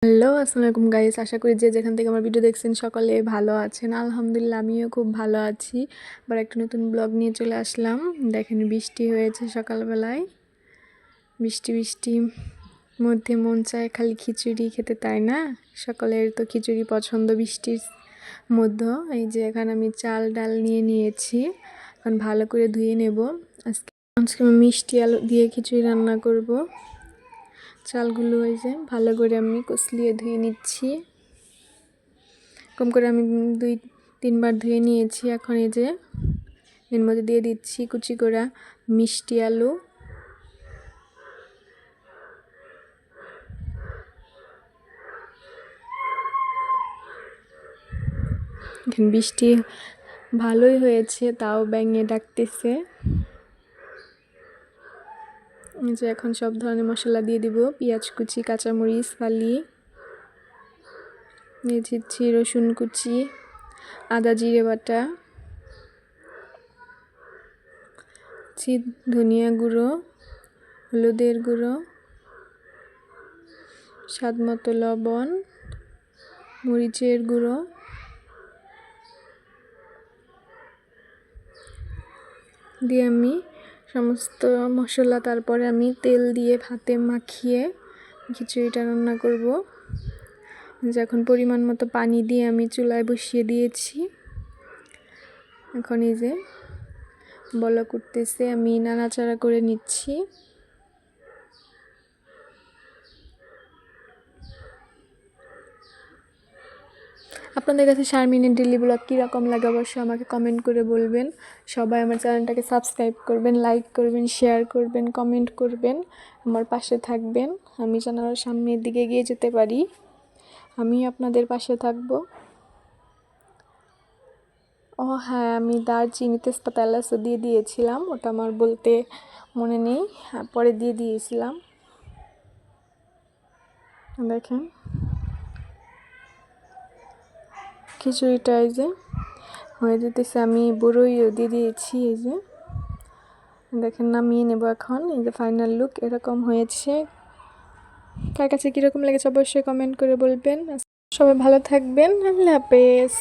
Hello, আসসালামু আলাইকুম guys. আশা করি যে যেখান থেকে আমার ভিডিও দেখছেন সকলে ভালো আছেন। আলহামদুলিল্লাহ আমিও খুব ভালো আছি। আবার একটা নতুন ব্লগ নিয়ে চলে আসলাম। দেখেন বৃষ্টি হয়েছে সকালবেলায়। বৃষ্টি বৃষ্টি মধ্যে মন চায় খালি খিচুড়ি খেতে, তাই না? সকলের তো খিচুড়ি পছন্দ বৃষ্টির মধ্যে। এই যে এখানে আমি চাল ডাল নিয়ে নিয়েছি, এখন ভালো করে ধুয়ে নেব। আজকে আমি মিষ্টি আলু দিয়ে খিচুড়ি রান্না করব। চালগুলো এই যে ভালো করে আমি কষলিয়ে ধুয়ে নিচ্ছি। কম করে আমি 2-3 বার ধুয়ে নিয়েছি। এখন এই যে এর মধ্যে দিয়ে দিচ্ছি কুচি করা মিষ্টি আলু। এখানে বৃষ্টি ভালোই হয়েছে, তাও ব্যাঙে ডাকতেছে। এই যে এখন সব ধরনের মশলা দিয়ে দিব, পেঁয়াজ কুচি, কাঁচামরিচ ফালি, দিয়ে দিচ্ছি রসুন কুচি, আদা জিরে বাটা, ধনিয়া গুঁড়ো, হলুদের গুঁড়ো, স্বাদ মতো লবণ, মরিচের গুঁড়ো, দিয়ে আমি সমস্ত মশলা তারপরে আমি তেল দিয়ে ভাতে মাখিয়ে খিচুড়িটা রান্না করব। এখন পরিমাণ মতো পানি দিয়ে আমি চুলায় বসিয়ে দিয়েছি। এখন এই যে বলক উঠতেছে, আমি নাড়াচাড়া করে নিচ্ছি। আপনাদের কাছে শারমিনের ডেইলি ব্লগ কীরকম লাগে অবশ্যই আমাকে কমেন্ট করে বলবেন। সবাই আমার চ্যানেলটাকে সাবস্ক্রাইব করবেন, লাইক করবেন, শেয়ার করবেন, কমেন্ট করবেন, আমার পাশে থাকবেন। আমি যেন আরও সামনের দিকে এগিয়ে যেতে পারি, আমি আপনাদের পাশে থাকব। ও হ্যাঁ, আমি দারচিনি, তেজপাতা, এলাচও দিয়ে দিয়েছিলাম, ওটা আমার বলতে মনে নেই, পরে দিয়ে দিয়েছিলাম। দেখেন খিচুড়িটা এই যে হয়ে যেতেছে, আমি বড়ইও দিয়ে দিয়েছি। এই যে দেখেন নামিয়ে নেব এখন। এই যে ফাইনাল লুক এরকম হয়েছে। কার কাছে কীরকম লেগেছে অবশ্যই কমেন্ট করে বলবেন। সবাই ভালো থাকবেন। আল্লাহ হাফেজ।